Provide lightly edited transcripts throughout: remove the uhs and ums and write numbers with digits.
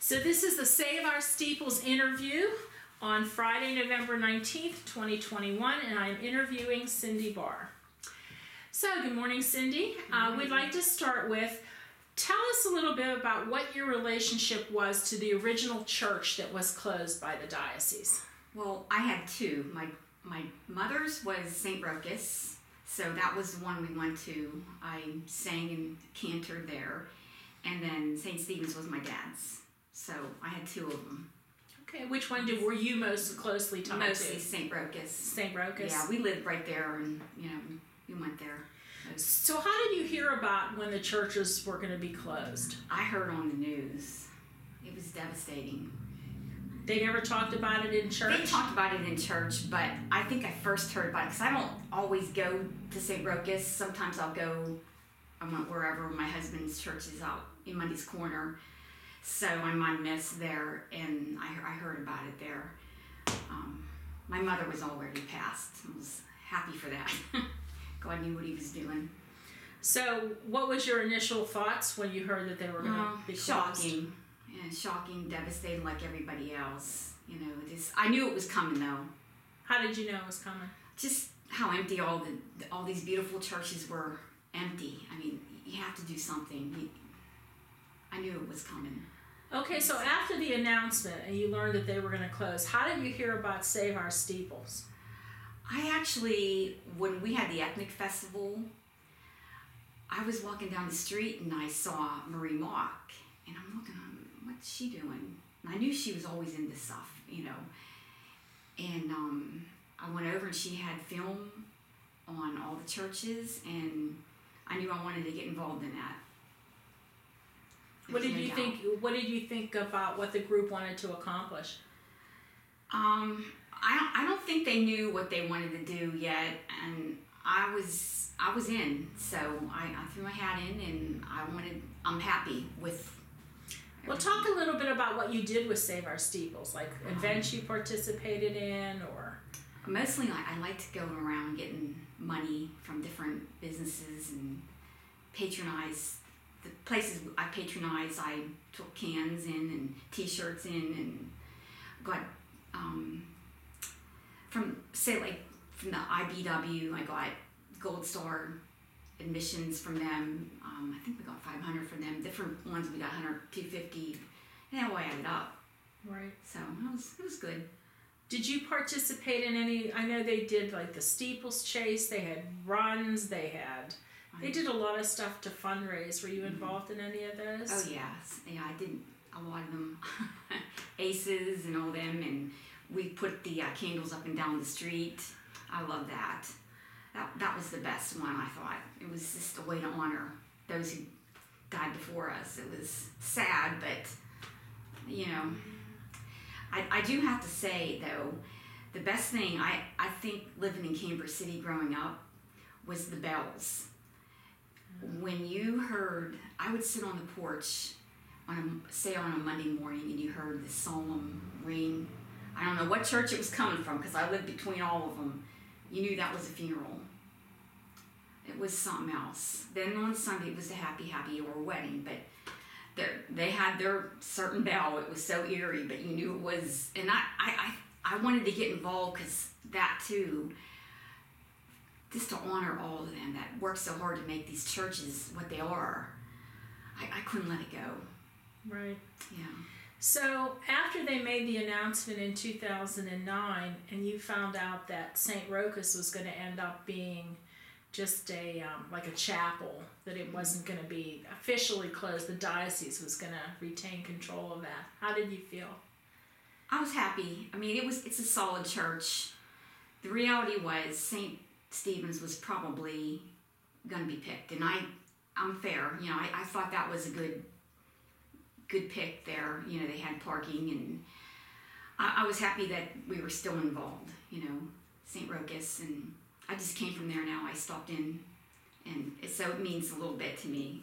So this is the Save Our Steeples interview on Friday, November 19th, 2021, and I'm interviewing Cindy Barr. So good morning, Cindy. We'd like to start with, tell us a little bit about what your relationship was to the original church that was closed by the diocese. Well, I had two. My mother's was St. Rochus, so that was the one we went to. I sang and cantored there. And then St. Stephen's was my dad's. So I had two of them. Okay, which one were you most closely tied to? Mostly St. Rochus. St. Rochus? Yeah, we lived right there and, we went there. So how did you hear about when the churches were going to be closed? I heard on the news. It was devastating. They never talked about it in church? They talked about it in church, but I think I first heard about it because I don't always go to St. Rochus. Sometimes I'll go wherever my husband's church is out in Monday's Corner. So I'm on miss there, and I heard about it there. My mother was already passed. I was happy for that. God knew what he was doing. So what was your initial thoughts when you heard that they were going to be closed? Shocking. Yeah, shocking, devastating like everybody else. I knew it was coming though. How did you know it was coming? Just how empty all these beautiful churches were empty. I mean, you have to do something. I knew it was coming. Okay, so after the announcement and you learned that they were going to close, how did you hear about Save Our Steeples? I actually, when we had the ethnic festival, I was walking down the street and I saw Marie Mock, and I'm looking, what's she doing? And I knew she was always into stuff, And I went over and she had film on all the churches, and I knew I wanted to get involved in that. What did you think about what the group wanted to accomplish? I don't think they knew what they wanted to do yet, and I was in, so I threw my hat in, and I'm happy with. Well, talk a little bit about what you did with Save Our Steeples, like events you participated in, or. Mostly, I like to go around getting money from different businesses and patronize the places I patronize. I took cans in and T-shirts in, and got from the IBW, I got Gold Star admissions from them. I think we got 500 from them. Different ones we got 100, 250, and that way I added up. Right. So it was good. Did you participate in any? I know they did like the Steeples Chase. They had runs. They did a lot of stuff to fundraise. Were you involved in any of those? Oh yes, yeah, I did a lot of them. Aces and all them, and we put the candles up and down the street. I love that. That was the best one, I thought. It was just a way to honor those who died before us. It was sad, but I do have to say though, the best thing I think living in Cambridge City growing up was the bells. When you heard, I would sit on the porch on a Monday morning, and you heard the solemn ring. I don't know what church it was coming from because I lived between all of them. You knew that was a funeral. It was something else. Then on Sunday it was the happy or wedding, but they had their certain bell. It was so eerie, but you knew it was. And I wanted to get involved because that too. Just to honor all of them that worked so hard to make these churches what they are. I couldn't let it go. Right. Yeah. So after they made the announcement in 2009, and you found out that St. Rochus was going to end up being just like a chapel, that it wasn't going to be officially closed, the diocese was going to retain control of that. How did you feel? I was happy. I mean, it's a solid church. The reality was St. Stephen's was probably going to be picked, and I'm fair. I thought that was a good pick there. They had parking, and I was happy that we were still involved. St. Rochus, and I just came from there. Now I stopped in, and so it means a little bit to me.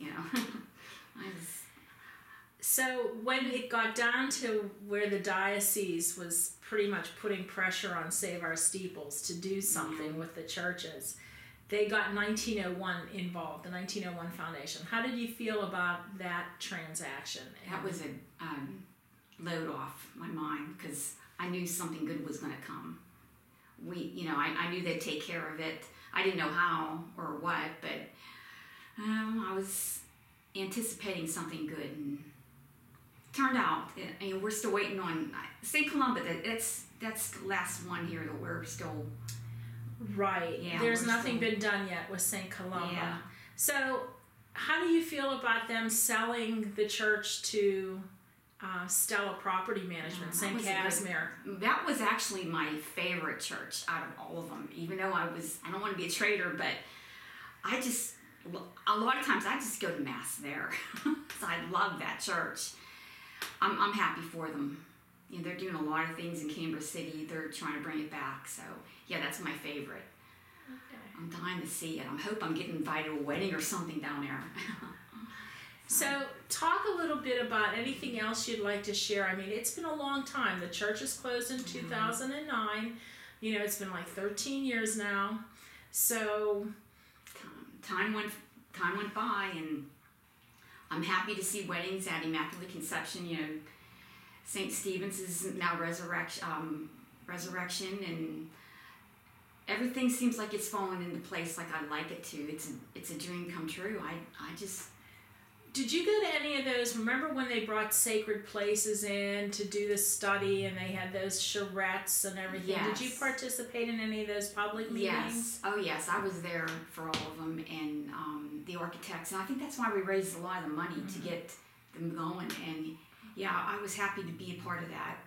So when it got down to where the diocese was pretty much putting pressure on Save Our Steeples to do something with the churches, they got 1901 involved, the 1901 Foundation. How did you feel about that transaction? That was load off my mind because I knew something good was going to come. I knew they'd take care of it. I didn't know how or what, but I was anticipating something good, and turned out. We're still waiting on St. Columba. That's the last one here that we're still. Right. Yeah, There's nothing been done yet with St. Columba. Yeah. So, how do you feel about them selling the church to Stella Property Management, St. Casimir? That was actually my favorite church out of all of them. Even though I don't want to be a traitor, but a lot of times I just go to mass there. So I love that church. I'm happy for them. They're doing a lot of things in Cambridge City. They're trying to bring it back. So yeah, that's my favorite. Okay. I'm dying to see it. I hope I'm getting invited to a wedding or something down there. So talk a little bit about anything else you'd like to share. I mean, it's been a long time. The church is closed in 2009. It's been like 13 years now. So time went by, and I'm happy to see weddings at Immaculate Conception. St. Stephen's is now resurrection, and everything seems like it's fallen into place like I'd like it to. It's a dream come true. Did you go to any of those? Remember when they brought Sacred Places in to do the study, and they had those charrettes and everything? Yes. Did you participate in any of those public meetings? Yes. Oh, yes. I was there for all of them, and the architects. And I think that's why we raised a lot of the money to get them going. And yeah, I was happy to be a part of that.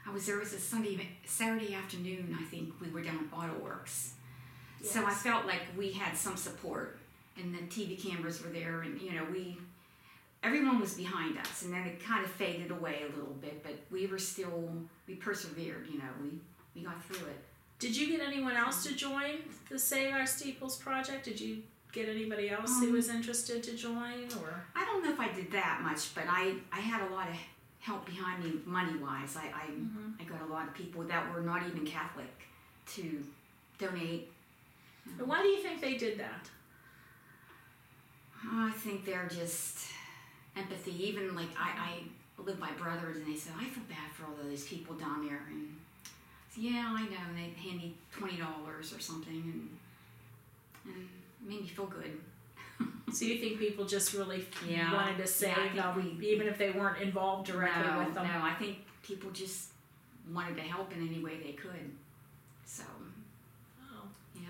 I was there. It was a Saturday afternoon. I think we were down at AutoWorks. Yes. So I felt like we had some support, and the TV cameras were there, and everyone was behind us. And then it kind of faded away a little bit, but we persevered. We got through it. Did you get anyone else to join the Save Our Steeples project? Did you get anybody else who was interested to join? Or I don't know if I did that much, but I had a lot of help behind me money-wise. I got a lot of people that were not even Catholic to donate. Why do you think they did that? I think they're just empathy. Even like I live by brothers, and they said, I feel bad for all of those people down there. And I said, yeah, I know. And they hand me $20 or something, and it made me feel good. So you think people just really wanted to save them, we, even if they weren't involved directly with them? No, I think people just wanted to help in any way they could. So, yeah.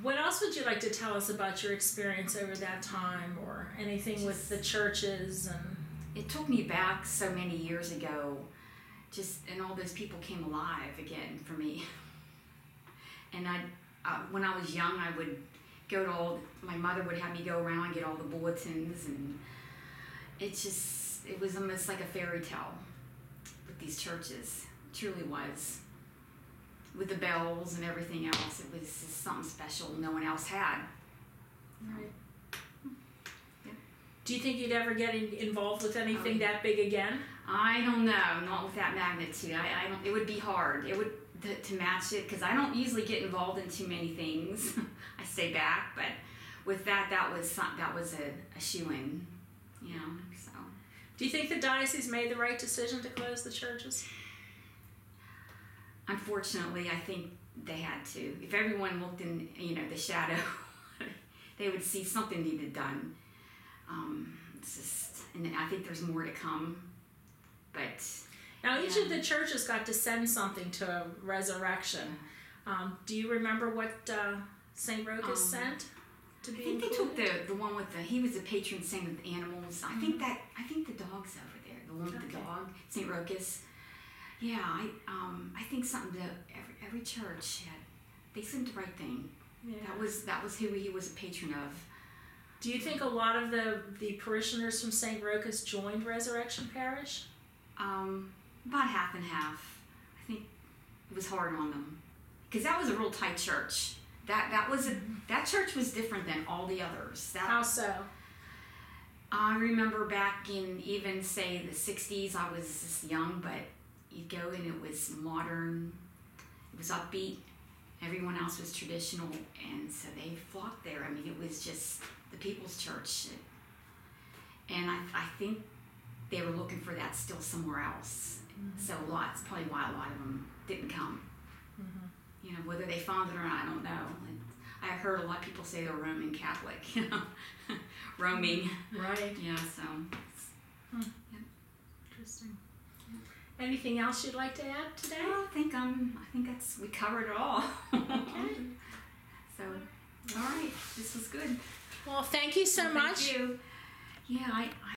What else would you like to tell us about your experience over that time, or anything with the churches? And it took me back so many years ago, and all those people came alive again for me. And when I was young, I would go to my mother would have me go around and get all the bulletins, and it was almost like a fairy tale with these churches. It truly was. With the bells and everything else, it was just something special no one else had. Right. Yeah. Do you think you'd ever get involved with anything that big again? I don't know, not with that magnitude. I don't. It would be hard. It would to match it, because I don't usually get involved in too many things. I stay back, but with that was a shoo-in, So. Do you think the diocese made the right decision to close the churches? Unfortunately, I think they had to. If everyone looked in, the shadow, they would see something needed done. And I think there's more to come. But now each of the churches got to send something to Resurrection. Do you remember what St. Rochus sent to be included? I think they took the one with he was a patron saint of animals. I think the dog's over there. The one with the dog, St. Rochus. Yeah, I think something that every church they sent the right thing. Yeah. That was who he was a patron of. Do you think a lot of the parishioners from St. Rochus joined Resurrection Parish? About half and half. I think it was hard on them, because that was a real tight church. That church was different than all the others. How so? I remember back in even say the 60s. I was just young, but you'd go and it was modern. It was upbeat. Everyone else was traditional, and so they flocked there. I mean, it was just the people's church, and I think they were looking for that still somewhere else. So probably why a lot of them didn't come. You know, whether they found it or not, I don't know. I heard a lot of people say they're Roman Catholic, you know, roaming. Right. Yeah, so. Yeah. Interesting. Anything else you'd like to add today? I think we covered it all. Okay. So, all right, this was good. Well, thank you so much. Thank you. Yeah, I